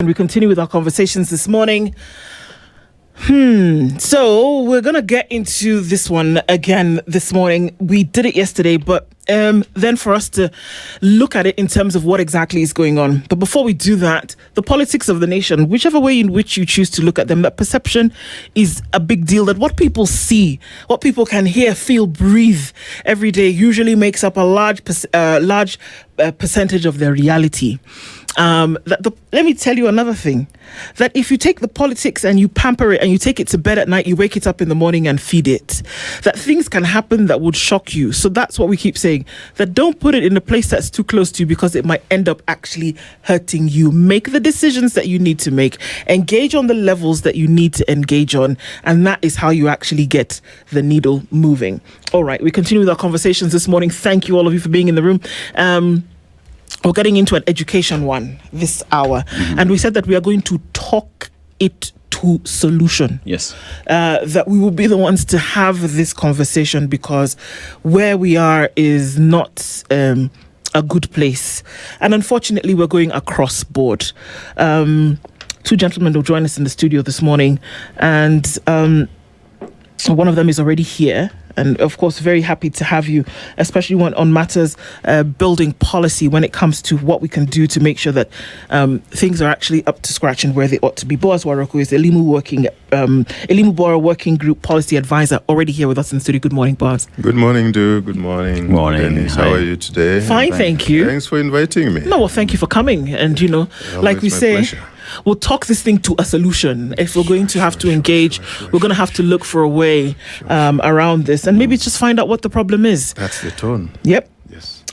And we continue with our conversations this morning. So we're going to get into this one again this morning. We did it yesterday, but then for us to look at it in terms of what exactly is going on. But before we do that, the politics of the nation, whichever way in which you choose to look at them, that perception is a big deal. That what people see, what people can hear, feel, breathe every day usually makes up a large percentage of their reality. Let me tell you another thing, that if you take the politics and you pamper it and you take it to bed at night, you wake it up in the morning and feed it, that things can happen that would shock you. So that's what we keep saying, that don't put it in a place that's too close to you, because it might end up actually hurting you. Make the decisions that you need to make, engage on the levels that you need to engage on, and that is how you actually get the needle moving. All right, we continue with our conversations this morning. Thank you all of you for being in the room. We're getting into an education one this hour, and we said that we are going to talk it to solution. Yes. That we will be the ones to have this conversation, because where we are is not a good place. And unfortunately, we're going across board. Two gentlemen will join us in the studio this morning, and one of them is already here. And of course, very happy to have you, especially on matters building policy when it comes to what we can do to make sure that things are actually up to scratch and where they ought to be. Boaz Waruku is Elimu Borough Working Group Policy Advisor, already here with us in the studio. Good morning, Boaz. Good morning, Du. Good morning. Morning. Dennis. How are you today? Fine, thank you. Thanks for inviting me. No, well, thank you for coming. And, like we say, pleasure. We'll talk this thing to a solution. If we're going to have to engage, we're going to have to look for a way around this, and maybe just find out what the problem is. That's the tone. Yep. Yes.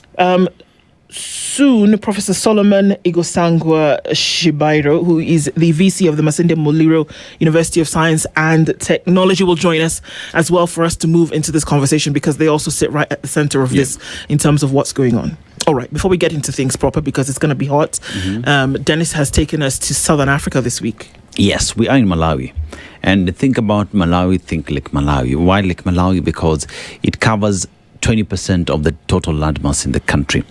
Soon, Professor Solomon Igosangwa Shibairo, who is the VC of the Masinde Muliro University of Science and Technology, will join us as well for us to move into this conversation, because they also sit right at the center of this in terms of what's going on. All right, before we get into things proper, because it's going to be hot, Dennis has taken us to Southern Africa this week. Yes, we are in Malawi. And think about Malawi, think like Malawi. Why like Malawi? Because it covers 20% of the total landmass in the country.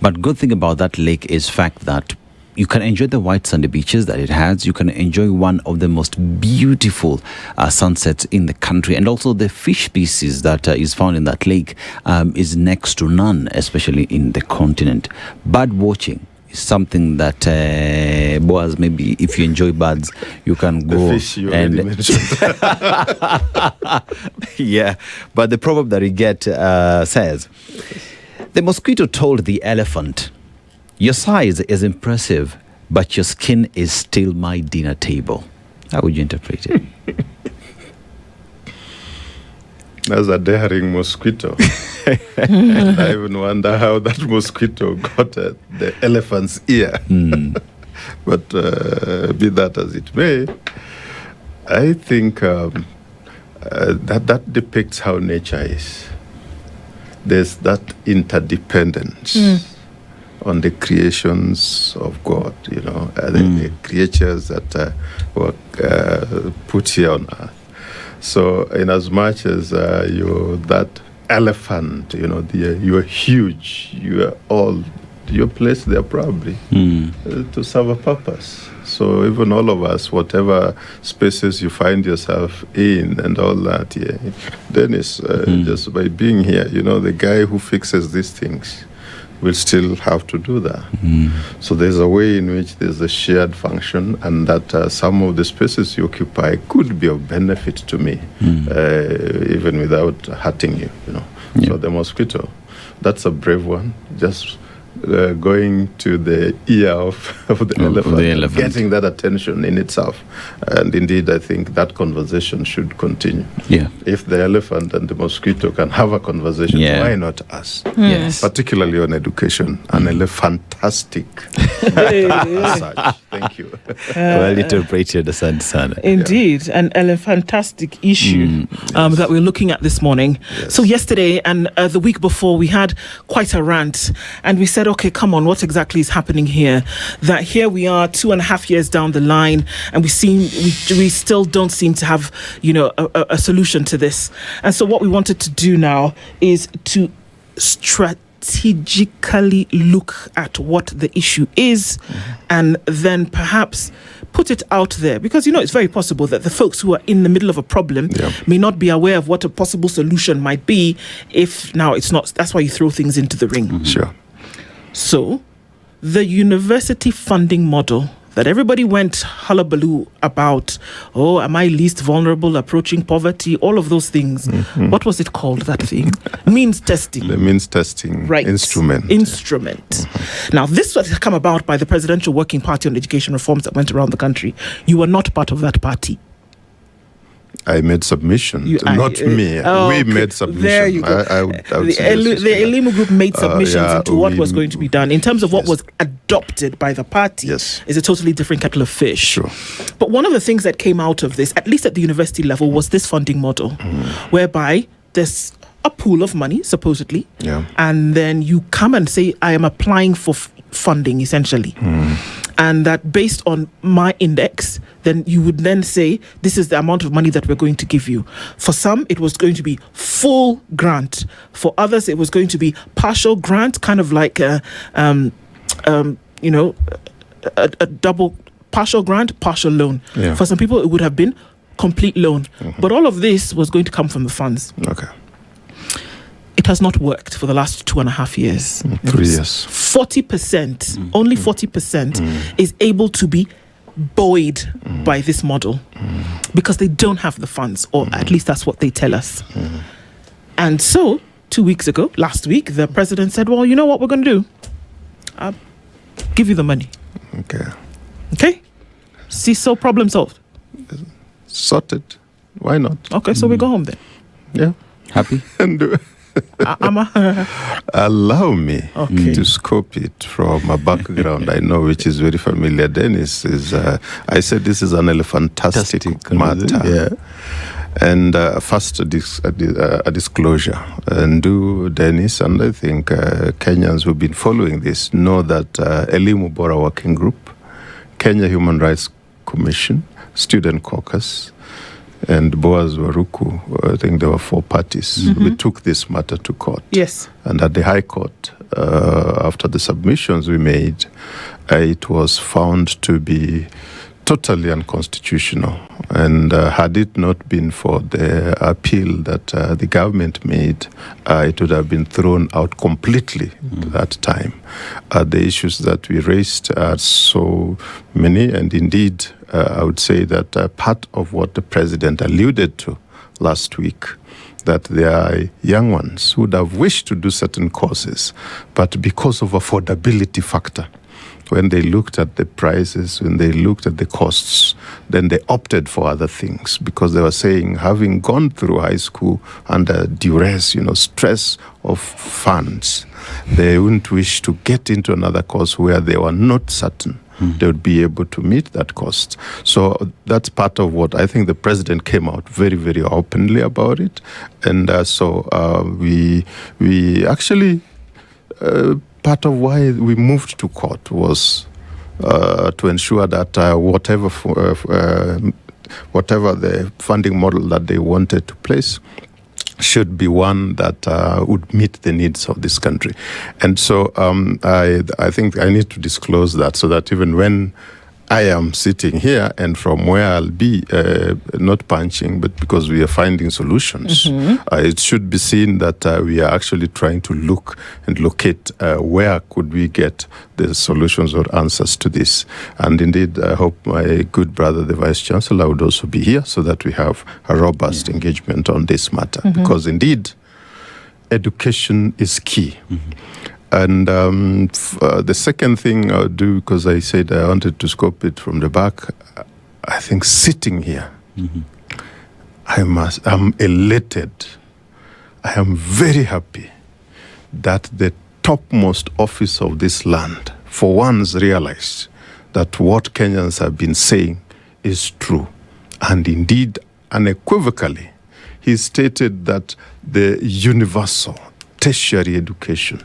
But good thing about that lake is fact that you can enjoy the white sandy beaches that it has. You can enjoy one of the most beautiful sunsets in the country. And also the fish species that is found in that lake is next to none, especially in the continent. Bird watching is something that, Boaz, maybe if you enjoy birds, you can go. The fish you already mentioned. Yeah, but the proverb that we get says, the mosquito told the elephant, your size is impressive, but your skin is still my dinner table. How would you interpret it? That's a daring mosquito. And I even wonder how that mosquito got at the elephant's ear. But be that as it may, I think that depicts how nature is. There's that interdependence on the creations of God, the creatures that were put here on earth. So in as much as you're that elephant, you're huge, you're placed there probably to serve a purpose. So even all of us, whatever spaces you find yourself in and all that, Dennis, just by being here, the guy who fixes these things will still have to do that. So there's a way in which there's a shared function, and that some of the spaces you occupy could be of benefit to me, even without hurting you, So the mosquito, that's a brave one, just going to the ear of the elephant, getting that attention in itself. And indeed, I think that conversation should continue. Yeah. If the elephant and the mosquito can have a conversation, why not us? Yes. Particularly on education, an elephantastic such. Thank you. Well interpreted, Sana. Indeed, an elephantastic issue that we're looking at this morning. Yes. So yesterday and the week before, we had quite a rant, and we said, okay, come on, what exactly is happening here? That here we are 2.5 years down the line, and we still don't seem to have, a solution to this. And so what we wanted to do now is to strategically look at what the issue is and then perhaps put it out there? Because, it's very possible that the folks who are in the middle of a problem may not be aware of what a possible solution might be if now it's not. That's why you throw things into the ring. Sure. So the university funding model that everybody went hullabaloo about, am I least vulnerable, approaching poverty, all of those things. What was it called, that thing? Means testing. The means testing instrument. Now, this was come about by the Presidential Working Party on Education Reforms that went around the country. You were not part of that party. I made submissions, not me. We made submissions. There you go. I would the Elimu Group made submissions into what was going to be done. In terms of what was adopted by the party, is a totally different kettle of fish. Sure. But one of the things that came out of this, at least at the university level, was this funding model, whereby there's a pool of money, supposedly, and then you come and say, I am applying for funding, essentially. And that based on my index, then you would then say, this is the amount of money that we're going to give you. For some, it was going to be full grant. For others, it was going to be partial grant, kind of like a double partial grant, partial loan. For some people, it would have been complete loan. But all of this was going to come from the funds. Okay. It has not worked for the last 2.5 years. 3 years. 40%, only 40% is able to be buoyed by this model because they don't have the funds, or at least that's what they tell us. And so, last week, the president said, well, you know what we're going to do? I'll give you the money. Okay? See, so problem solved. Sorted. Why not? Okay, so we go home then. Yeah. Happy? And allow me to scope it from a background I know, which is very familiar. Dennis is, I said this is an elephantastic matter. And first a disclosure. And Dennis, and I think Kenyans who've been following this know that Elimu Bora Working Group, Kenya Human Rights Commission, Student Caucus, and Boaz Waruku, I think there were 4 parties. We took this matter to court. Yes. And at the High Court, after the submissions we made, it was found to be totally unconstitutional. And had it not been for the appeal that the government made, it would have been thrown out completely that time. The issues that we raised are so many, and indeed, I would say that part of what the president alluded to last week, that there are young ones who would have wished to do certain courses, but because of affordability factor, when they looked at the prices, when they looked at the costs, then they opted for other things because they were saying, having gone through high school under duress, stress of funds, they wouldn't wish to get into another course where they were not certain they would be able to meet that cost. So that's part of what I think the president came out very, very openly about it. And so we actually... part of why we moved to court was to ensure that whatever the funding model that they wanted to place should be one that would meet the needs of this country. And so I think I need to disclose that so that even when I am sitting here and from where I'll be, not punching, but because we are finding solutions, it should be seen that we are actually trying to look and locate where could we get the solutions or answers to this. And indeed, I hope my good brother, the Vice Chancellor, would also be here so that we have a robust engagement on this matter. Because indeed, education is key. And the second thing I'll do, because I said I wanted to scope it from the back, I think sitting here, I'm elated. I am very happy that the topmost office of this land, for once, realized that what Kenyans have been saying is true. And indeed, unequivocally, he stated that the universal tertiary education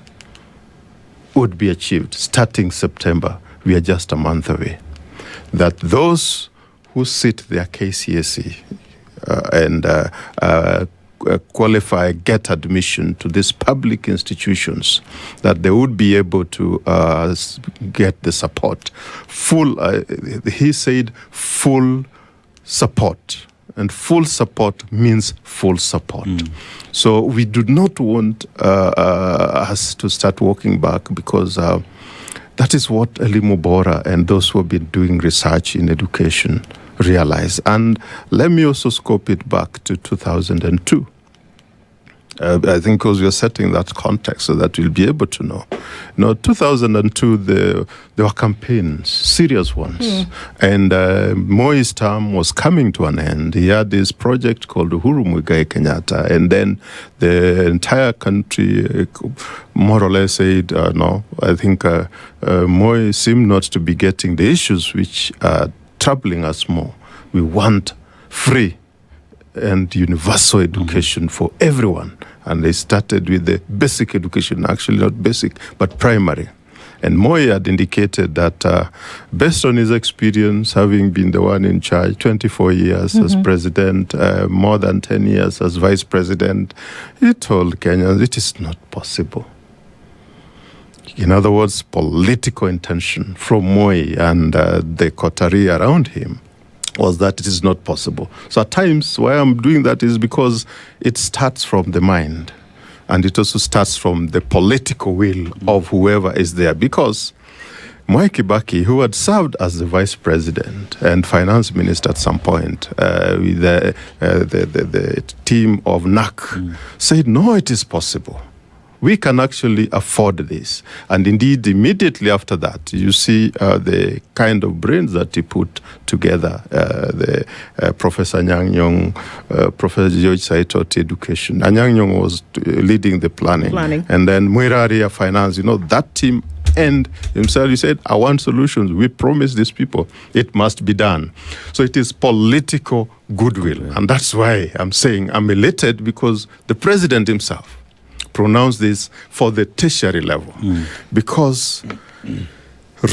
would be achieved starting September. We are just a month away. That those who sit their KCSE and qualify, get admission to these public institutions, that they would be able to get the support. He said full support. And full support means full support. So we do not want us to start walking back, because that is what Eli Mubora and those who have been doing research in education realize. And let me also scope it back to 2002. I think because we are setting that context so that we'll be able to know. 2002, there were campaigns, serious ones. And Moi's term was coming to an end. He had this project called Uhuru Muigai Kenyatta. And then the entire country more or less said, no, I think Moi seemed not to be getting the issues which are troubling us more. We want free and universal education for everyone. And they started with the basic education, actually not basic, but primary. And Moi had indicated that based on his experience, having been the one in charge 24 years as president, more than 10 years as vice president, he told Kenyans it is not possible. In other words, political intention from Moi and the coterie around him was that it is not possible. So at times, why I'm doing that is because it starts from the mind. And it also starts from the political will of whoever is there. Because Mwai Kibaki, who had served as the vice president and finance minister at some point with the team of NAC, said, no, it is possible. We can actually afford this. And indeed, immediately after that, you see the kind of brains that he put together, Professor Anyang' Nyong'o, Professor George Saitoti Education. Anyang' Nyong'o was leading the planning. And then Mwiraria Finance, that team and himself, he said, I want solutions. We promise these people it must be done. So it is political goodwill. And that's why I'm saying I'm elated, because the president himself pronounced this for the tertiary level, because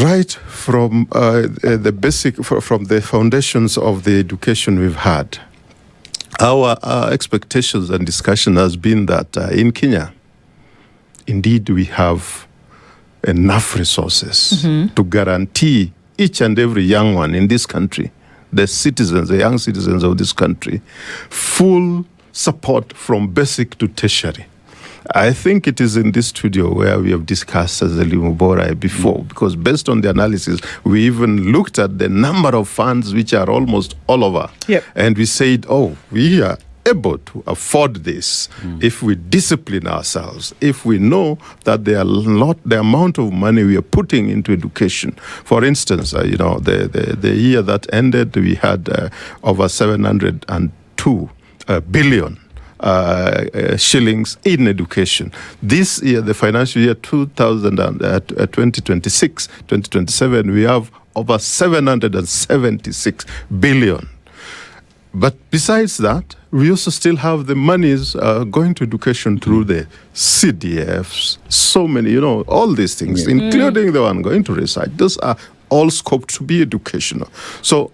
right from the basic, from the foundations of the education we've had, our expectations and discussion has been that in Kenya, indeed we have enough resources to guarantee each and every young one in this country, the citizens, the young citizens of this country, full support from basic to tertiary. I think it is in this studio where we have discussed as Eli Mubora before, because based on the analysis, we even looked at the number of funds which are almost all over. And we said, we are able to afford this if we discipline ourselves, if we know that the amount of money we are putting into education. For instance, the year that ended, we had over 702 billion shillings in education. This year, the financial year 2026, 2027, we have over 776 billion. But besides that, we also still have the monies going to education through the CDFs, so many, all these things, including the one going to research. Those are all scoped to be educational. So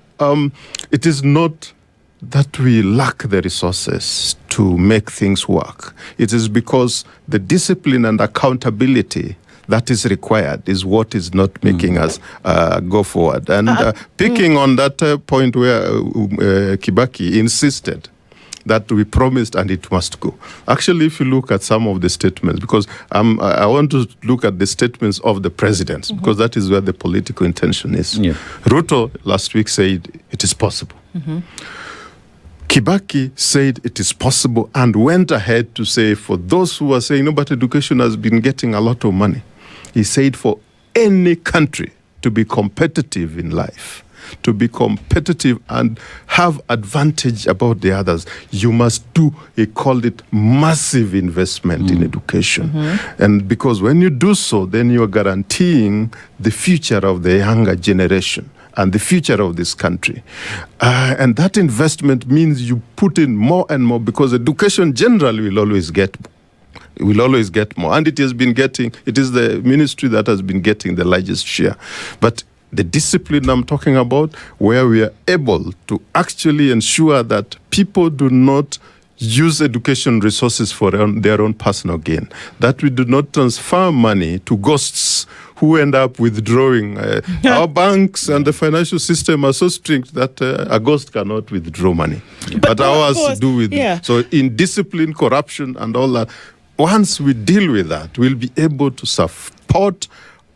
it is not that we lack the resources to make things work. It is because the discipline and accountability that is required is what is not making us go forward. And picking on that point where Kibaki insisted that we promised and it must go. Actually, if you look at some of the statements, because I want to look at the statements of the presidents, because that is where the political intention is. Ruto last week said it is possible. Kibaki said it is possible and went ahead to say, for those who are saying, no, but education has been getting a lot of money. He said for any country to be competitive in life, to be competitive and have advantage about the others, you must do, he called it massive investment in education. And because when you do so, then you are guaranteeing the future of the younger generation and the future of this country. And that investment means you put in more and more, because education generally will always get more. And it has been getting, it is the ministry that has been getting the largest share. But the discipline I'm talking about, where we are able to actually ensure that people do not use education resources for their own personal gain, that we do not transfer money to ghosts who end up withdrawing. Our banks and the financial system are so strict that a ghost cannot withdraw money. But ours do with So in discipline, corruption, and all that, once we deal with that, we'll be able to support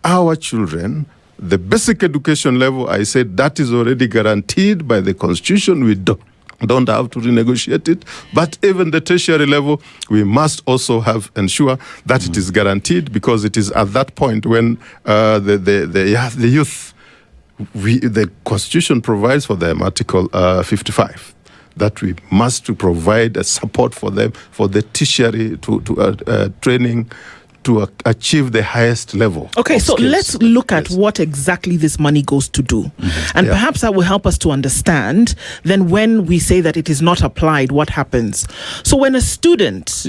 our children. The basic education level, I said, that is already guaranteed by the Constitution. We don't have to renegotiate it. But even the tertiary level, we must also ensure that it is guaranteed, because it is at that point when the youth, the Constitution provides for them, Article 55, that we must provide a support for them for the tertiary training to achieve the highest level. Okay, so let's look at what exactly this money goes to do. And perhaps that will help us to understand then when we say that it is not applied, what happens. So when a student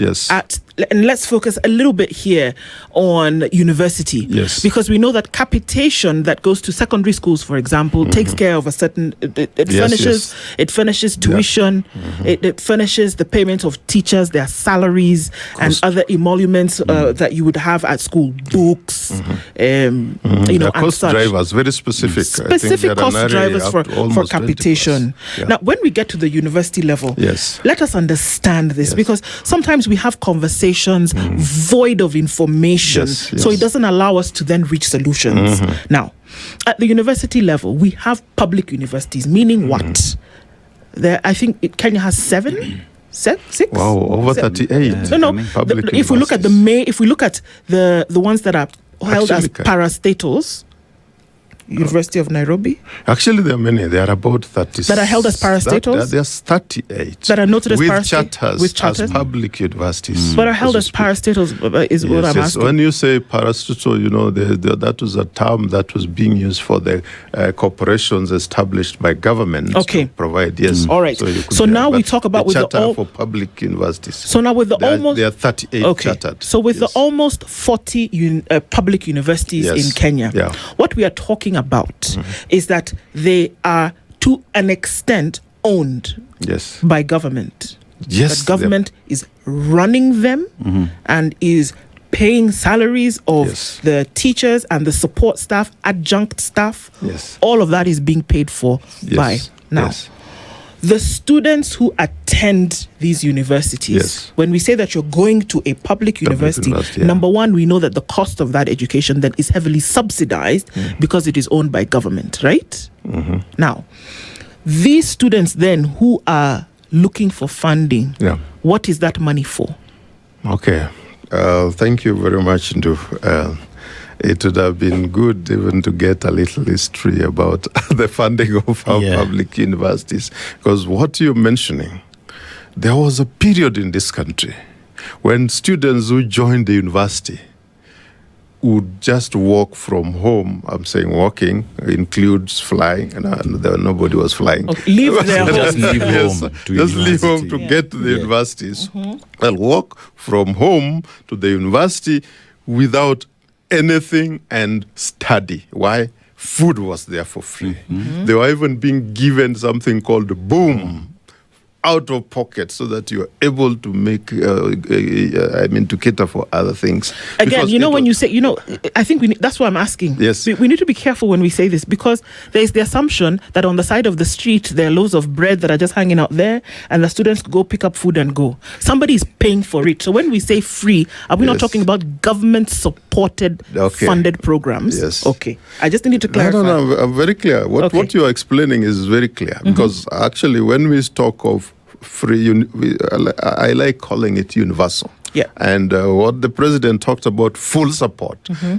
and let's focus a little bit here on university, because we know that capitation that goes to secondary schools, for example, takes care of a certain, it furnishes tuition, it furnishes the payment of teachers, their salaries, and other emoluments that you would have at school, books, you know, and cost such. drivers, very specific. Specific cost drivers for capitation. Now, when we get to the university level, let us understand this, because sometimes we have conversations void of information, so it doesn't allow us to then reach solutions. Now, at the university level, we have public universities, meaning what? There, I think Kenya has 7. 6? Wow, over 38. No. If we look at the ones that are held as parastatals, University of Nairobi. Actually, there are many. There are about 30. That are held as parastatals? There's 38. That are noted as parastatals. With charters. As Mm. public universities. But are held as parastatals is what I'm asking. When you say parastatal, you know, that was a term that was being used for the corporations established by government to provide. Yes. All right. So now we talk about with the charter for public universities. So now with the there are 38 chartered. So with the almost 40 public universities in Kenya, what we are talking about is that they are to an extent owned by government. Yes. That government is running them and is paying salaries of the teachers and the support staff, adjunct staff. Yes. All of that is being paid for by now. Yes. The students who attend these universities, when we say that you're going to a public university, number one, we know that the cost of that education then is heavily subsidized because it is owned by government, right? Now, these students then who are looking for funding, what is that money for? Okay. Thank you very much, Ndu. It would have been good even to get a little history about the funding of our public universities. Because what you're mentioning, there was a period in this country when students who joined the university would just walk from home. I'm saying walking includes flying, and nobody was flying. Leave their home. Just leave home. Just leave home to get to the universities. They'll walk from home to the university without anything and study. Why? Food was there for free. They were even being given something called boom out of pocket so that you're able to make, to cater for other things. Again, because when you say, I think that's what I'm asking. Yes. We need to be careful when we say this, because there's the assumption that on the side of the street, there are loaves of bread that are just hanging out there, and the students go pick up food and go. Somebody is paying for it. So when we say free, are we not talking about government-supported, funded programs? Yes. Okay. I just need to clarify. No, I'm very clear. What you are explaining is very clear, because actually when we talk of free, I like calling it universal. Yeah. And what the president talked about, full support,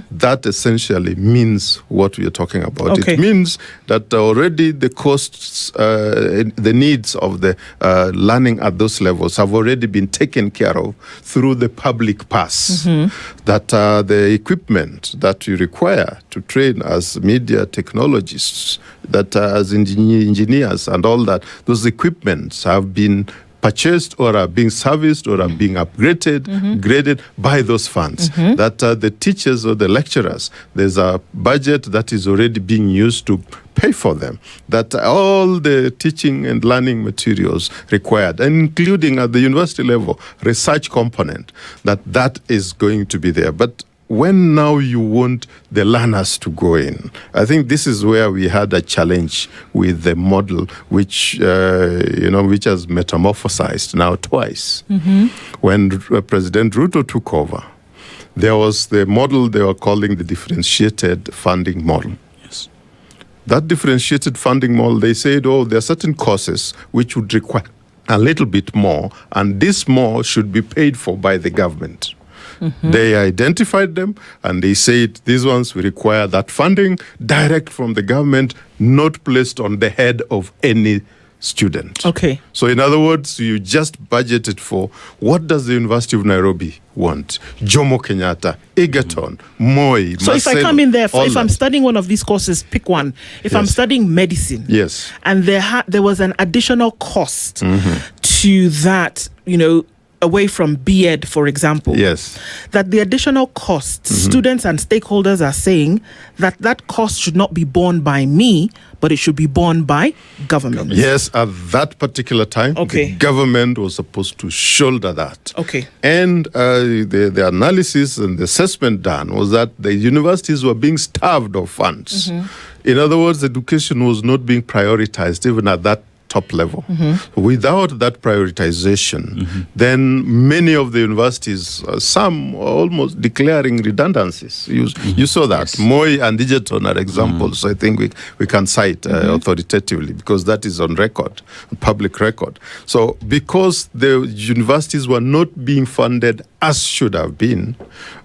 that essentially means what we are talking about. Okay. It means that already the costs, the needs of the learning at those levels have already been taken care of through the public pass. That the equipment that you require to train as media technologists, that as engineers and all that, those equipments have been purchased or are being serviced or are being upgraded, graded by those funds. That the teachers or the lecturers, there's a budget that is already being used to pay for them. That all the teaching and learning materials required, including at the university level, research component, that is going to be there. But when now you want the learners to go in, I think this is where we had a challenge with the model, which which has metamorphosized now twice. When President Ruto took over, there was the model they were calling the differentiated funding model. Yes. That differentiated funding model, they said, there are certain courses which would require a little bit more, and this more should be paid for by the government. They identified them and they said these ones will require that funding direct from the government, not placed on the head of any student. Okay. So in other words, you just budgeted for what does the University of Nairobi want? Jomo Kenyatta, Egerton, Moi, So if I Maseno, come in there, all if I'm that. studying one of these courses, pick one. If I'm Yes. studying medicine, Yes. and there was an additional cost to that, away from B.Ed, for example. Yes. That the additional costs, students and stakeholders are saying that cost should not be borne by me, but it should be borne by government. Yes, at that particular time, Okay. the government was supposed to shoulder that. Okay. And the analysis and the assessment done was that the universities were being starved of funds. In other words, education was not being prioritized even at that top level. Without that prioritization, then many of the universities, some are almost declaring redundancies. You saw that. Yes. Moi and Egerton are examples. I think we can cite authoritatively because that is on record, public record. So because the universities were not being funded as should have been,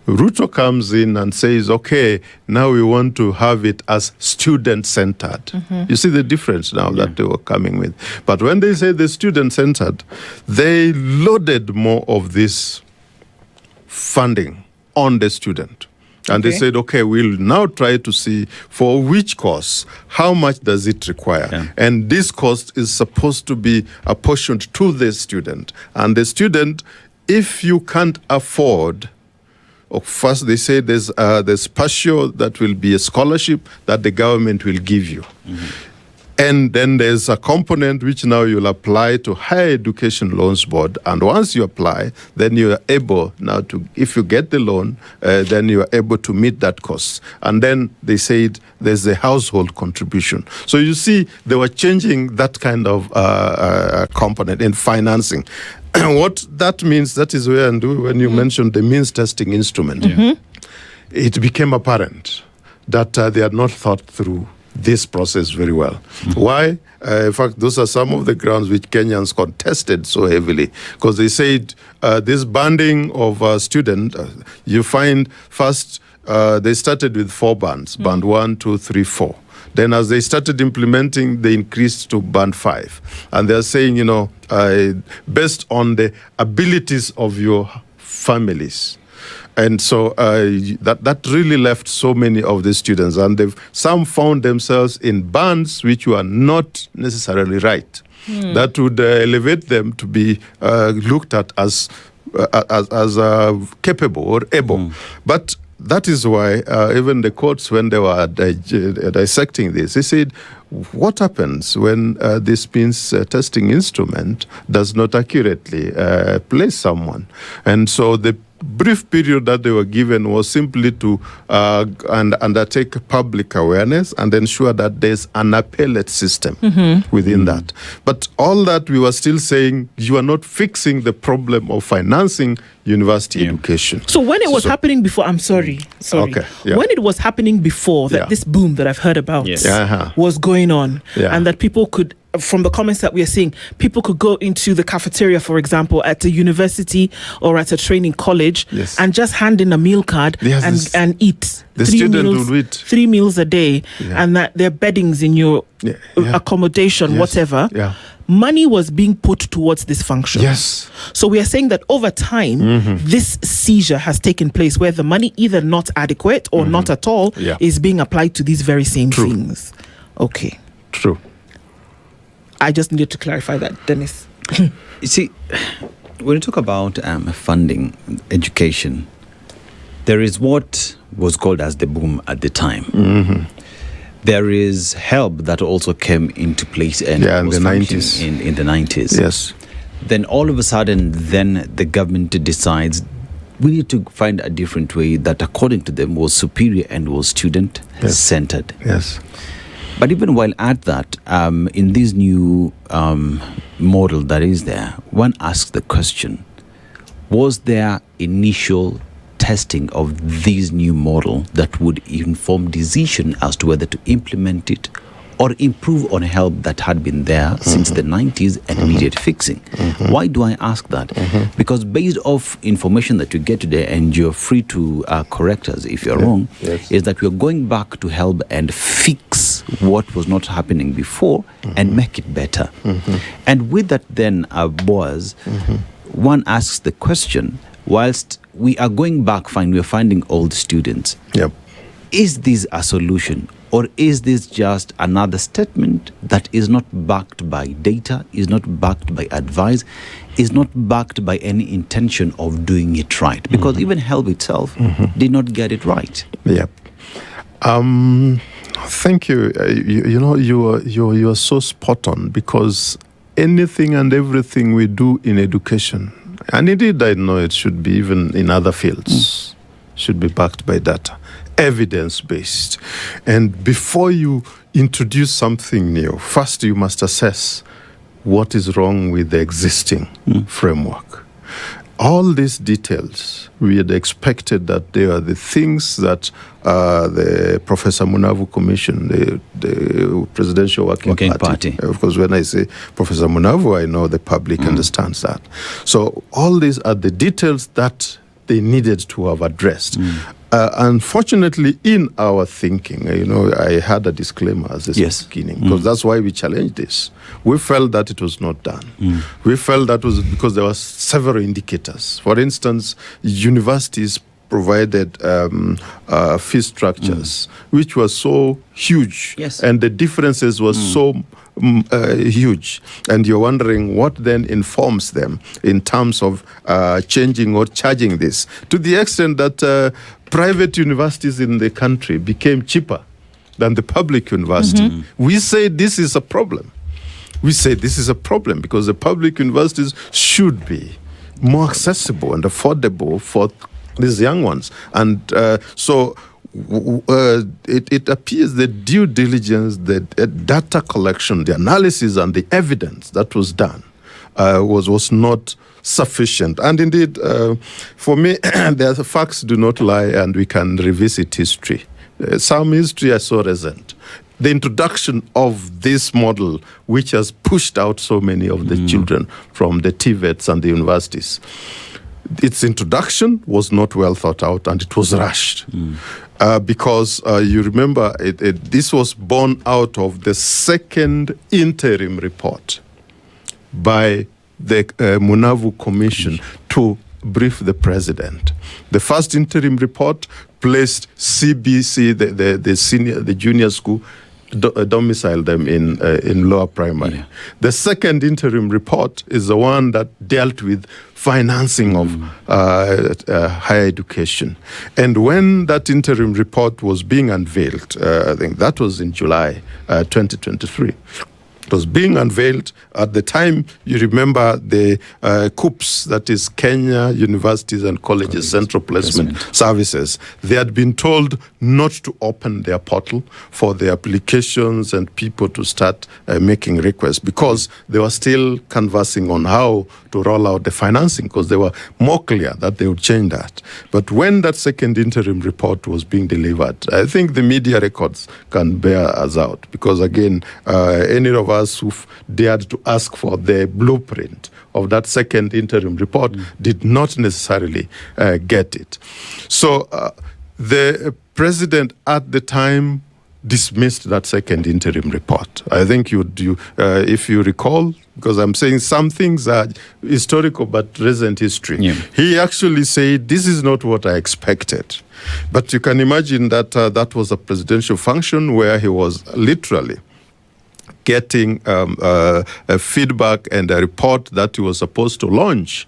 Ruto comes in and says, okay, now we want to have it as student-centered. You see the difference now that they were coming with. But when they say the student-centered, they loaded more of this funding on the student. And they Okay. said, okay, we'll now try to see for which course, how much does it require? Yeah. And this cost is supposed to be apportioned to the student. And the student, if you can't afford, first they say there's partial that will be a scholarship that the government will give you. And then there's a component which now you'll apply to Higher Education Loans Board. And once you apply, then you are able now to, if you get the loan, then you are able to meet that cost. And then they said there's a household contribution. So you see, they were changing that kind of component in financing. What that means, that is where, and when you mentioned the means testing instrument, it became apparent that they had not thought through this process very well. Why? In fact, those are some of the grounds which Kenyans contested so heavily, because they said this banding of student, you find first they started with 4 bands, band 1, 2, 3, 4. Then as they started implementing, they increased to band 5. And they're saying, based on the abilities of your families. And so that really left so many of the students. And some found themselves in bands which were not necessarily right. That would elevate them to be looked at as capable or able. But that is why even the courts, when they were dissecting this, they said, what happens when this means testing instrument does not accurately place someone? And so the brief period that they were given was simply to undertake public awareness and ensure that there's an appellate system within that. But all that, we were still saying you are not fixing the problem of financing university education. So when it was happening before, I'm sorry. Okay, yeah. When it was happening before that, this boom that I've heard about Yes. was going on, Yeah. and that people could, from the comments that we are seeing, people could go into the cafeteria, for example, at a university or at a training college, Yes. and just hand in a meal card Yes, and eat. the 3 student meals, will eat. 3 meals a day, Yeah. and that their beddings in your accommodation, Yes. whatever. Yeah. Money was being put towards this function. Yes. So we are saying that over time, this seizure has taken place where the money, either not adequate or not at all, Yeah. is being applied to these very same True. things. Okay. True. I just needed to clarify that, Dennis. You see, when you talk about funding education, there is what was called as the boom at the time. Mm-hmm. There is help that also came into place and in was the functioning 90s. in the 90s. Yes. Then all of a sudden, then the government decides we need to find a different way that, according to them, was superior and was student-centered. Yes. But even while at that, in this new model that is there, one asks the question, was there initial testing of this new model that would inform decision as to whether to implement it or improve on help that had been there since the 90s and immediate fixing? Why do I ask that? Because based off information that you get today, and you're free to correct us if you're wrong, is that we're going back to help and fix what was not happening before and make it better. And with that then, Boaz, one asks the question, whilst we are going back, we're finding old students. Yep. Is this a solution, or is this just another statement that is not backed by data, is not backed by advice, is not backed by any intention of doing it right? Because even help itself did not get it right. Yep. Thank you. You are so spot on, because anything and everything we do in education, and indeed I know it should be even in other fields, should be backed by data, evidence-based. And before you introduce something new, first you must assess what is wrong with the existing framework. All these details, we had expected that they are the things that the Professor Munavu Commission, the Presidential Working Party. Of course, when I say Professor Munavu, I know the public understands that. So all these are the details that they needed to have addressed. Unfortunately, in our thinking, I had a disclaimer at the beginning, because that's why we challenged this. We felt that it was not done. We felt that was because there were several indicators. For instance, universities provided fee structures, which were so huge, and the differences were so huge, and you're wondering what then informs them in terms of changing or charging this, to the extent that private universities in the country became cheaper than the public university. We say this is a problem. We say this is a problem because the public universities should be more accessible and affordable for these young ones. And so it appears the due diligence, the data collection, the analysis and the evidence that was done was not sufficient. And indeed, for me, the facts do not lie, and we can revisit history. Some history I so resent. The introduction of this model, which has pushed out so many of the children from the TVETs and the universities, its introduction was not well thought out, and it was rushed. Because you remember, this was born out of the second interim report by the Munavu Commission to brief the president. The first interim report placed CBC, the junior school, domicile them in lower primary. The second interim report is the one that dealt with financing of higher education. And when that interim report was being unveiled, I think that was in July 2023, it was being unveiled. At the time, you remember the CUPS, that is Kenya Universities and Colleges Central Placement Services. They had been told not to open their portal for the applications and people to start making requests, because they were still conversing on how to roll out the financing, because they were more clear that they would change that. But when that second interim report was being delivered, I think the media records can bear us out, because again, any of us who've dared to ask for the blueprint of that second interim report did not necessarily get it. So the president at the time dismissed that second interim report. I think if you recall, because I'm saying some things are historical but recent history. He actually said, this is not what I expected. But you can imagine that that was a presidential function where he was literally getting a feedback and a report that he was supposed to launch.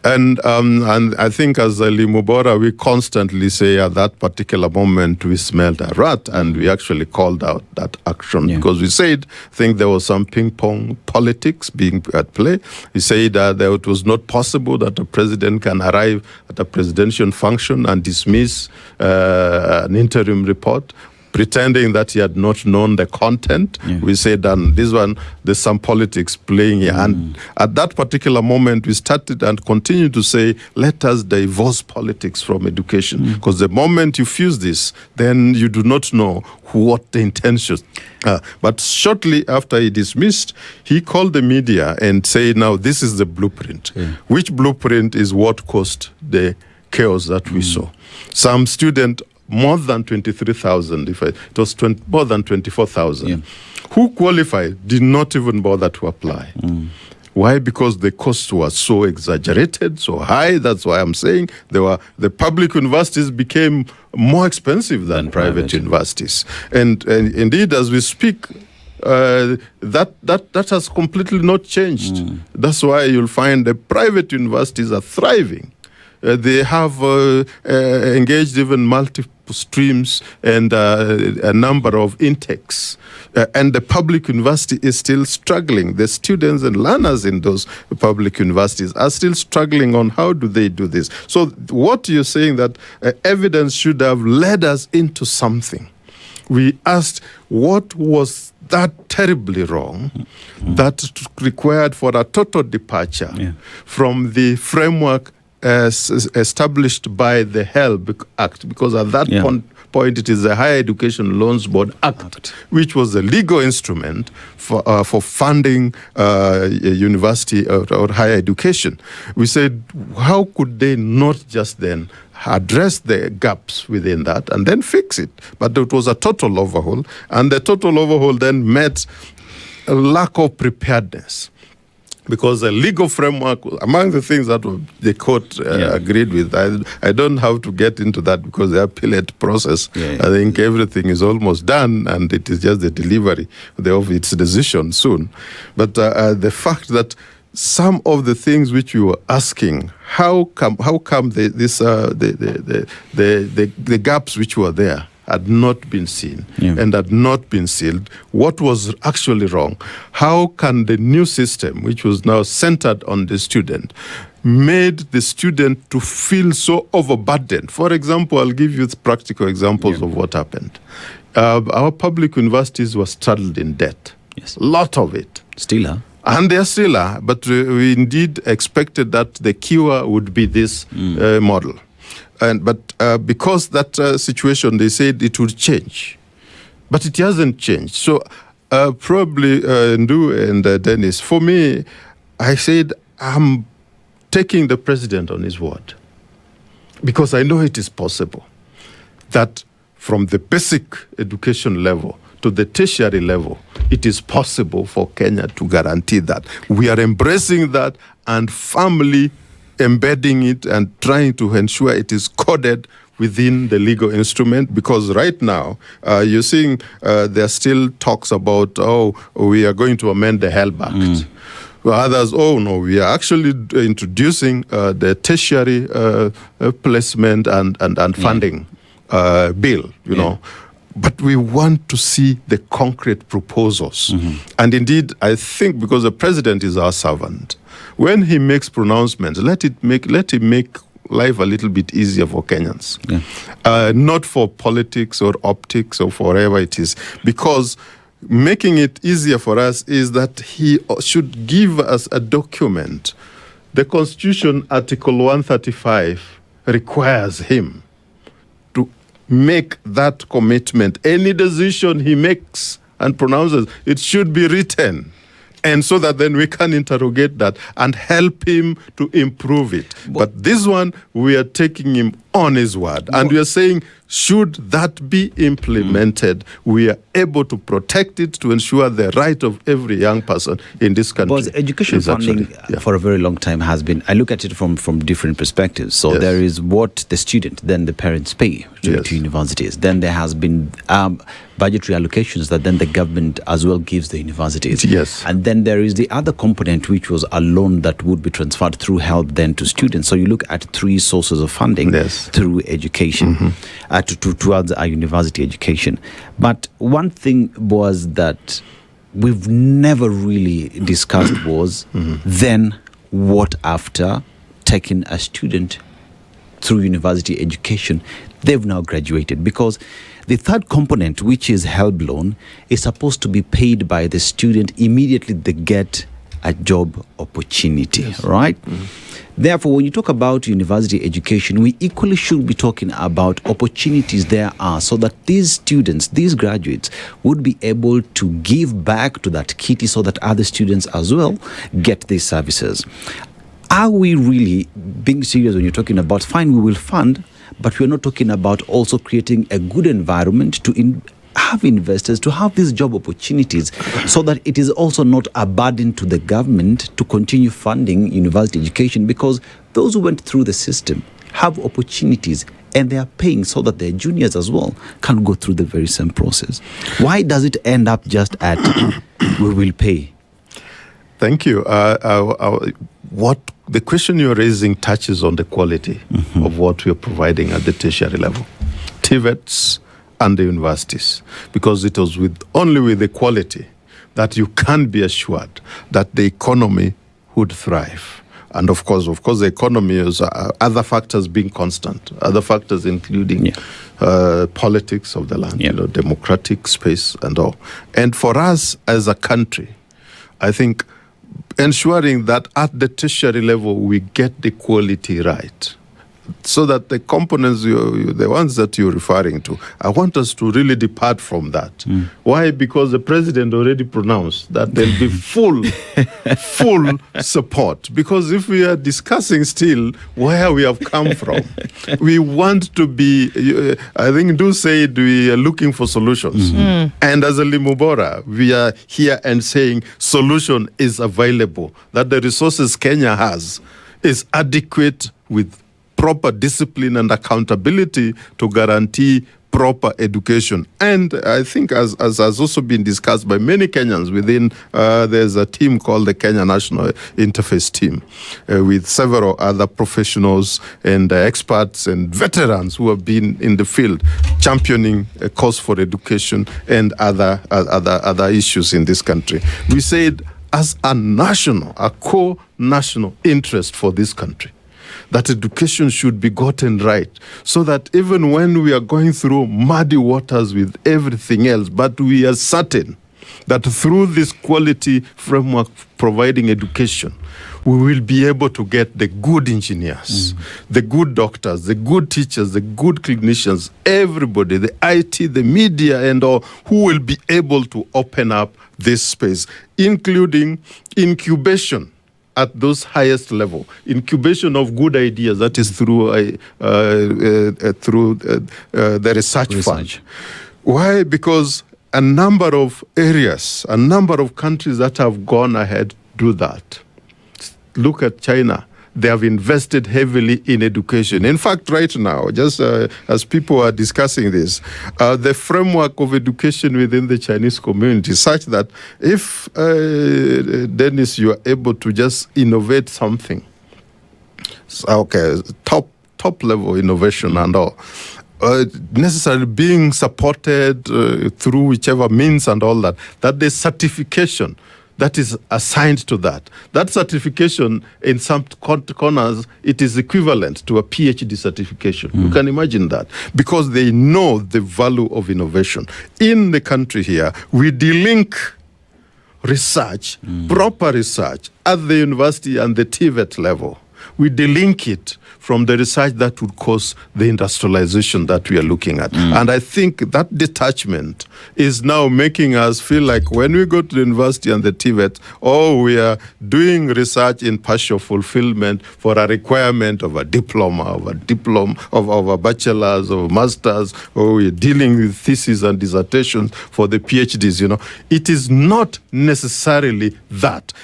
And I think as Limubora, we constantly say at that particular moment we smelled a rat, and we actually called out that action because we said, I think there was some ping-pong politics being at play. We said that it was not possible that a president can arrive at a presidential function and dismiss an interim report, pretending that he had not known the content. We said, and this one, there's some politics playing here. And at that particular moment, we started and continue to say, let us divorce politics from education. Because the moment you fuse this, then you do not know what the intentions are. But shortly after he dismissed, he called the media and said, now this is the blueprint. Which blueprint is what caused the chaos that we saw? Some student, more than 23,000, it was more than 24,000, who qualified did not even bother to apply. Why? Because the costs were so exaggerated, so high. That's why I'm saying the public universities became more expensive than private universities. And indeed, as we speak, that has completely not changed. That's why you'll find the private universities are thriving. They have engaged even multiple streams and a number of intakes. And the public university is still struggling. The students and learners in those public universities are still struggling on how do they do this. So what you're saying that evidence should have led us into something. We asked what was that terribly wrong that required for a total departure from the framework established by the HELB Act, because at that point it is the Higher Education Loans Board Act, which was the legal instrument for funding university or higher education. We said, how could they not just then address the gaps within that and then fix it? But it was a total overhaul, and the total overhaul then met a lack of preparedness. Because the legal framework, among the things that the court agreed with, I don't have to get into that because the appellate process, I think everything is almost done and it is just the delivery of its decision soon. But the fact that some of the things which you were asking, how come the gaps which were there had not been seen and had not been sealed? What was actually wrong? How can the new system, which was now centered on the student, made the student to feel so overburdened? For example, I'll give you practical examples of what happened. Our public universities were straddled in debt. A lot of it. Still are. And they still are, but we indeed expected that the cure would be this model. But because that situation, they said it would change. But it hasn't changed. So probably Ndu and Dennis, for me, I said I'm taking the president on his word. Because I know it is possible that from the basic education level to the tertiary level, it is possible for Kenya to guarantee that. We are embracing that and firmly embedding it and trying to ensure it is coded within the legal instrument, because right now you're seeing there are still talks about, we are going to amend the HELB Act. Others, no, we are actually introducing the tertiary placement and funding bill, you know. But we want to see the concrete proposals. And indeed, I think because the president is our servant, when he makes pronouncements, let him make life a little bit easier for Kenyans. Not for politics or optics or for whatever it is. Because making it easier for us is that he should give us a document. The Constitution, Article 135, requires him to make that commitment. Any decision he makes and pronounces, it should be written. And so that then we can interrogate that and help him to improve it. But this one, we are taking him on his word. And we are saying, should that be implemented, we are able to protect it to ensure the right of every young person in this country. Because education funding for a very long time has been, I look at it from different perspectives. So there is what the student, then the parents pay to universities. Then there has been budgetary allocations that then the government as well gives the universities. Yes. And then there is the other component, which was a loan that would be transferred through help then to students. So you look at three sources of funding through education, towards our university education. But one thing was that we've never really discussed was then what after taking a student through university education, they've now graduated, because the third component, which is help loan, is supposed to be paid by the student immediately they get a job opportunity, right? Therefore, when you talk about university education, we equally should be talking about opportunities there are, so that these students, these graduates, would be able to give back to that kitty so that other students as well get these services. Are we really being serious when you're talking about, fine, we will fund, but we're not talking about also creating a good environment to have investors, to have these job opportunities, so that it is also not a burden to the government to continue funding university education, because those who went through the system have opportunities and they are paying so that their juniors as well can go through the very same process. Why does it end up just at we will pay? Thank you. What the question you're raising touches on the quality of what we're providing at the tertiary level, TVETs and the universities, because it was only with the quality that you can be assured that the economy would thrive. And of course, the economy is other factors being constant, other factors including politics of the land, democratic space and all. And for us as a country, I think ensuring that at the tertiary level we get the quality right, so that the components, the ones that you're referring to, I want us to really depart from that. Why? Because the president already pronounced that there'll be full support. Because if we are discussing still where we have come from, we want to be, I think Du said we are looking for solutions. And as a Limubora, we are here and saying solution is available, that the resources Kenya has is adequate with proper discipline and accountability to guarantee proper education. And I think, as has also been discussed by many Kenyans within, there's a team called the Kenya National Interface Team, with several other professionals and experts and veterans who have been in the field championing a cause for education and other issues in this country. We said, as a core national interest for this country, that education should be gotten right, so that even when we are going through muddy waters with everything else, but we are certain that through this quality framework providing education, we will be able to get the good engineers, the good doctors, the good teachers, the good clinicians, everybody, the IT, the media and all, who will be able to open up this space, including incubation at those highest level, incubation of good ideas, that is through the research fund. Why? Because a number of areas, a number of countries that have gone ahead do that. Look at China. They have invested heavily in education. In fact, right now, just as people are discussing this, the framework of education within the Chinese community is such that if, Dennis, you are able to just innovate something, top level innovation and all, necessarily being supported through whichever means and all that the certification that is assigned to that certification, in some corners, it is equivalent to a PhD certification. You can imagine that, because they know the value of innovation. In the country here, we delink research, proper research, at the university and the TVET level we delink it from the research that would cause the industrialization that we are looking at. And I think that detachment is now making us feel like when we go to the university and the TVET, we are doing research in partial fulfillment for a requirement of a diploma, of a bachelor's, of a master's, or we're dealing with theses and dissertations for the PhDs, It is not necessarily that.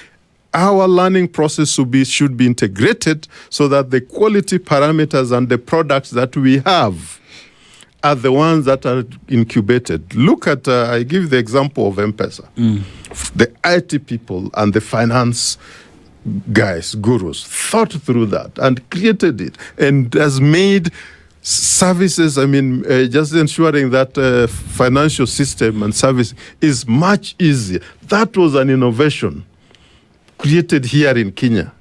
Our learning process should be integrated so that the quality parameters and the products that we have are the ones that are incubated. Look at, I give the example of M-Pesa. The IT people and the finance guys, gurus, thought through that and created it and has made services, just ensuring that financial system and service is much easier. That was an innovation created here in Kenya.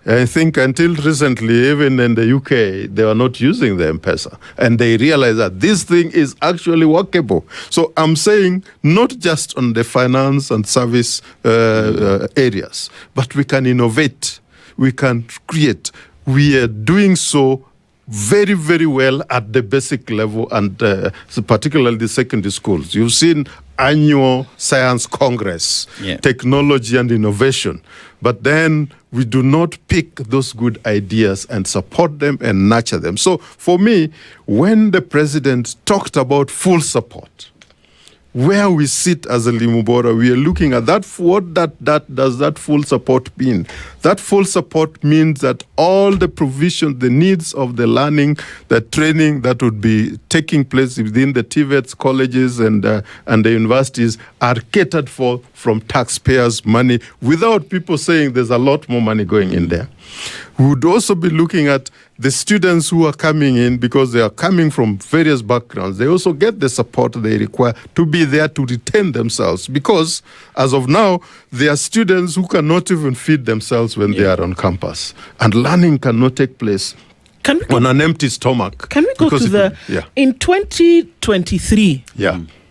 I think until recently, even in the UK, they were not using the M-Pesa. And they realized that this thing is actually workable. So I'm saying not just on the finance and service areas, but we can innovate, we can create. We are doing so very, very well at the basic level and so particularly the secondary schools. You've seen annual science congress, technology and innovation. But then we do not pick those good ideas and support them and nurture them. So for me, when the president talked about full support, where we sit as a Limubora, we are looking at that. What does that full support mean? That full support means that all the provision, the needs of the learning, the training that would be taking place within the TVETs, colleges, and the universities are catered for from taxpayers' money without people saying there's a lot more money going in there. We would also be looking at the students who are coming in because they are coming from various backgrounds. They also get the support they require to be there to retain themselves because, as of now, there are students who cannot even feed themselves when they are on campus. And learning cannot take place on an empty stomach. Can we go to in 2023?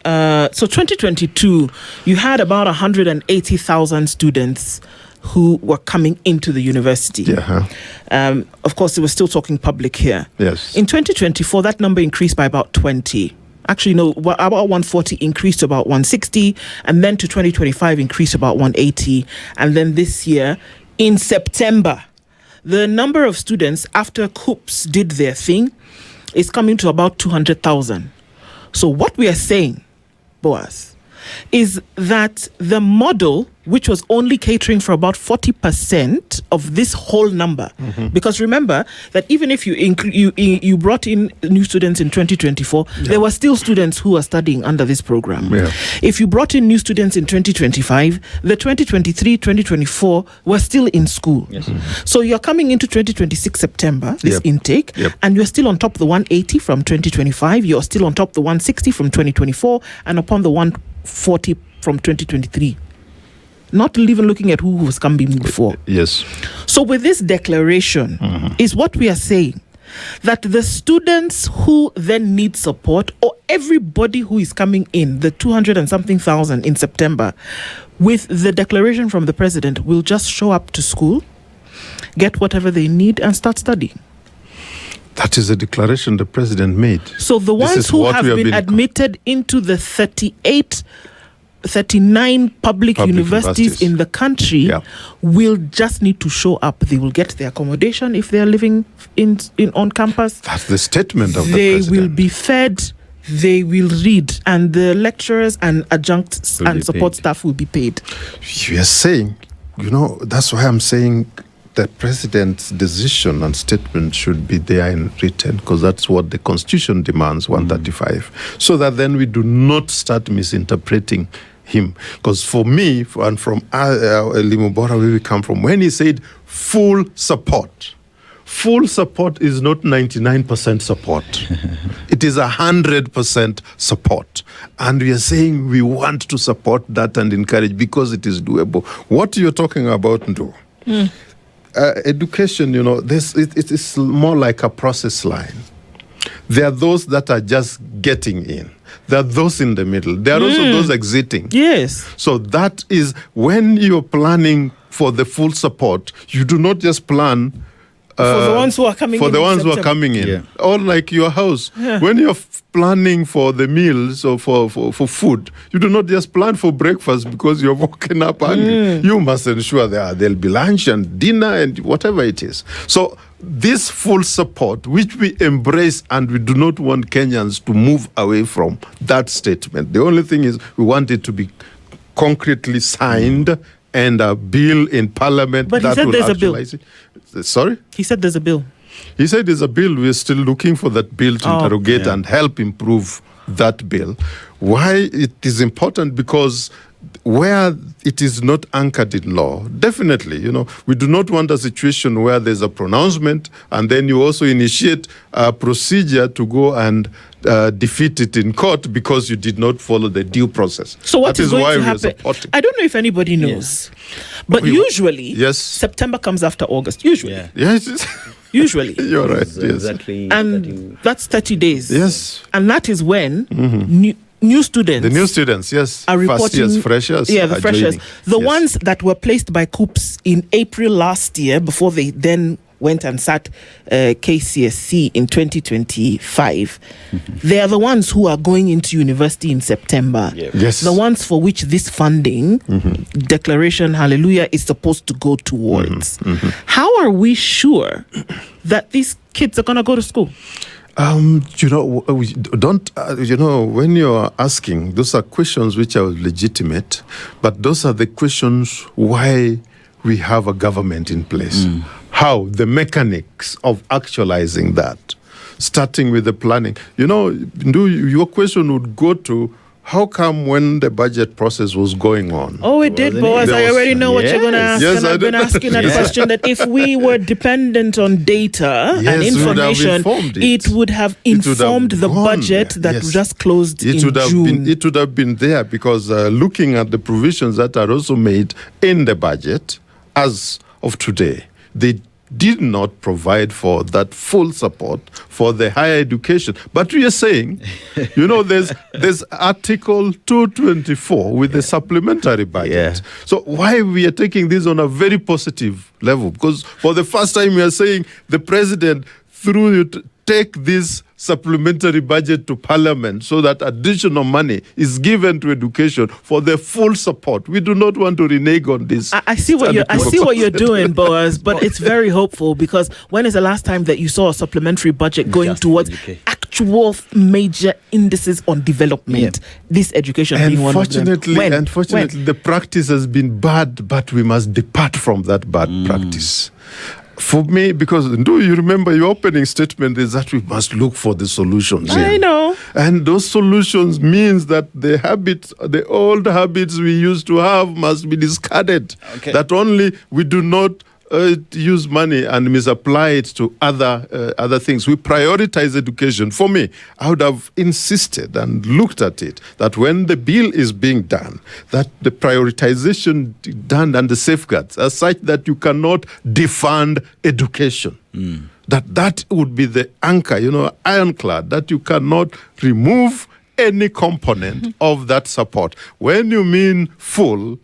So 2022, you had about 180,000 students who were coming into the university. Of course, we're still talking public here. Yes. In 2024, that number increased by about 20. Actually, no, about 140 increased to about 160, and then to 2025 increased to about 180. And then this year, in September, the number of students after COOPs did their thing is coming to about 200,000. So what we are saying, Boaz, is that the model, which was only catering for about 40% of this whole number, because remember that even if you brought in new students in 2024, there were still students who are studying under this program. If you brought in new students in 2025, the 2023, 2024 were still in school. So you're coming into 2026 September, this intake, and you're still on top of the 180 from 2025, you're still on top of the 160 from 2024, and upon the 140 from 2023. Not even looking at who was coming before. Yes. So with this declaration is what we are saying, that the students who then need support, or everybody who is coming in, the 200 and something thousand in September, with the declaration from the president, will just show up to school, get whatever they need and start studying. That is a declaration the president made. So the ones who have been admitted into the 39 public universities in the country will just need to show up. They will get their accommodation if they are living in on campus. That's the statement of the president. They will be fed, they will read, and the lecturers and adjuncts and support staff will be paid. You are saying, that's why I'm saying the president's decision and statement should be there in written, because that's what the Constitution demands, 135, so that then we do not start misinterpreting him. Because for me, and from Limubora, where we come from, when he said full support is not 99% support. It is 100% support. And we are saying we want to support that and encourage because it is doable. What you're talking about, Ndo? Education, it is more like a process line. There are those that are just getting in. There are those in the middle. There are also those exiting. Yes. So that is when you're planning for the full support, you do not just plan For the ones who are coming for in the in ones who are September. coming in, Yeah. or like your house, when you're planning for the meals or for food, you do not just plan for breakfast because you're woken up hungry. You must ensure there'll be lunch and dinner and whatever it is. So this full support, which we embrace, and we do not want Kenyans to move away from that statement. The only thing is we want it to be concretely signed and a bill in Parliament. But he that said will there's a bill. actualize it. Sorry? He said there's a bill. He said there's a bill. We're still looking for that bill to interrogate Yeah. and help improve that bill. Why it is important? Because where it is not anchored in law, definitely, we do not want a situation where there's a pronouncement and then you also initiate a procedure to go and defeat it in court because you did not follow the due process. So what That is going why to we are happen? supporting. I don't know if anybody knows, but usually Yes. September comes after August. Usually, Yeah. Yes, usually, you're right. Yes. Exactly. and that's 30 days. Yes. And that is when new students. The new students, yes. Are First reporting, years freshers. Yeah, the are freshers. joining. The Yes. ones that were placed by COOPS in April last year before they then went and sat KCSE in 2025. They are the ones who are going into university in September. Yes. The ones for which this funding declaration, hallelujah, is supposed to go towards. How are we sure that these kids are going to go to school? We don't, when you're asking, those are questions which are legitimate, but those are the questions why we have a government in place. How? The mechanics of actualizing that, starting with the planning. Your question would go to, how come when the budget process was going on? Oh, it did, Boaz. I already know what you're going to ask. Yes, and I I've been do. asking that question, that if we were dependent on data and Yes, we would have information, informed it. it would have It would have informed the gone budget there. that Yes. just closed in June. It would have been there because looking at the provisions that are also made in the budget as of today, they did not provide for that full support for the higher education. But we are saying, there's Article 224 with the supplementary budget. Yeah. So why we are taking this on a very positive level? Because for the first time we are saying the president, through it, take this supplementary budget to Parliament so that additional money is given to education for the full support. We do not want to renege on this. I see what you're doing, Boaz, but it's very hopeful, because when is the last time that you saw a supplementary budget going Just towards education. actual major indices on development? This education being one of them. Unfortunately, the practice has been bad, but we must depart from that bad practice. For me, because do you remember your opening statement is that we must look for the solutions. I know. And those solutions means that the old habits we used to have must be discarded. Okay. That only we do not use money and misapply it to other things. We prioritize education. For me, I would have insisted and looked at it that when the bill is being done, that the prioritization done and the safeguards are such that you cannot defund education. That would be the anchor, ironclad, that you cannot remove any component of that support. When you mean full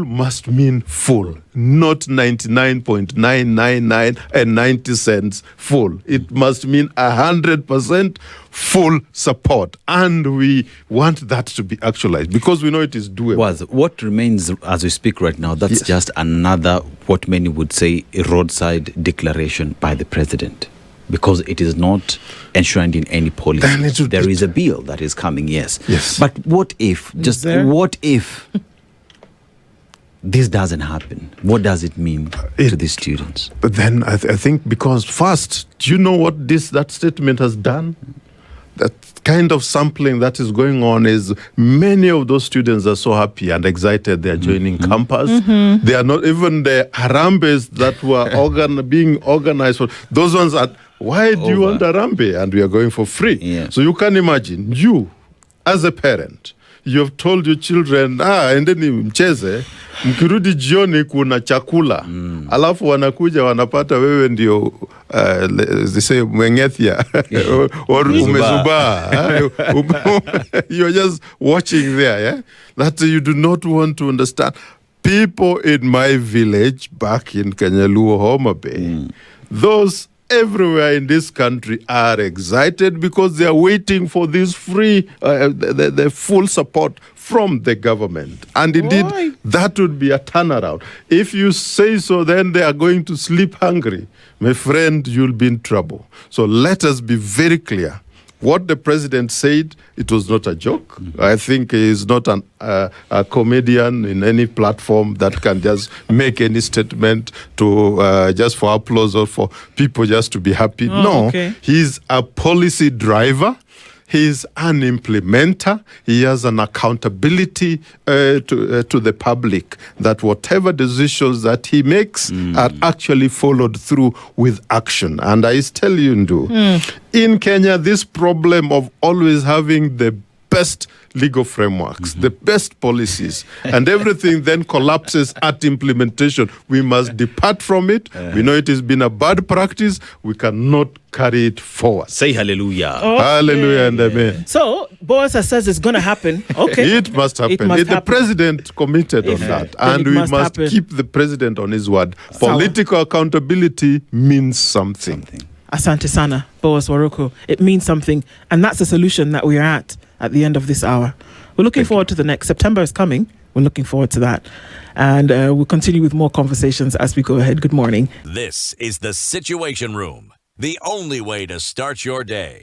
must mean full, not 99.999 and 90 cents full. It must mean 100% full support. And we want that to be actualized because we know it is doable. What remains as we speak right now, that's just another, what many would say, a roadside declaration by the president. Because it is not enshrined in any policy. There is a bill that is coming, yes. But what if, what if this doesn't happen? What does it mean to the students? But then I think because first, do you know what that statement has done? That kind of sampling that is going on is many of those students are so happy and excited they are joining campus. They are not even the Harambes that were being organized for. Those ones are, why do you want Harambe? And we are going for free. Yeah. So you can imagine, you as a parent, you have told your children, endeni mcheze, mkirudi jioni kuna chakula. Alafu wanakuja wanapata wewe ndio mwengethia or umezubaa. You're just watching there, yeah? That you do not want to understand. People in my village back in Kanyaluo, Homa Bay, those everywhere in this country are excited because they are waiting for this free, the full support from the government. And indeed, that would be a turnaround. If you say so, then they are going to sleep hungry. My friend, you'll be in trouble. So let us be very clear. What the president said, it was not a joke. I think he is not a comedian in any platform that can just make any statement to just for applause or for people just to be happy. He's a policy driver. He's an implementer. He has an accountability to the public that whatever decisions that he makes are actually followed through with action. And I tell you, Ndu, in Kenya, this problem of always having the best legal frameworks, the best policies, and everything then collapses at implementation. We must depart from it. We know it has been a bad practice. We cannot carry it forward. Say hallelujah. Hallelujah and amen. So, Boaz says it's going to happen. Okay. It must happen. The president committed on that. And we must keep the president on his word. Political accountability means something. Asante sana, Boaz Waruku. It means something. And that's the solution that we are at the end of this hour. We're looking forward to the next. September is coming. We're looking forward to that. And we'll continue with more conversations as we go ahead. Good morning. This is the Situation Room, the only way to start your day.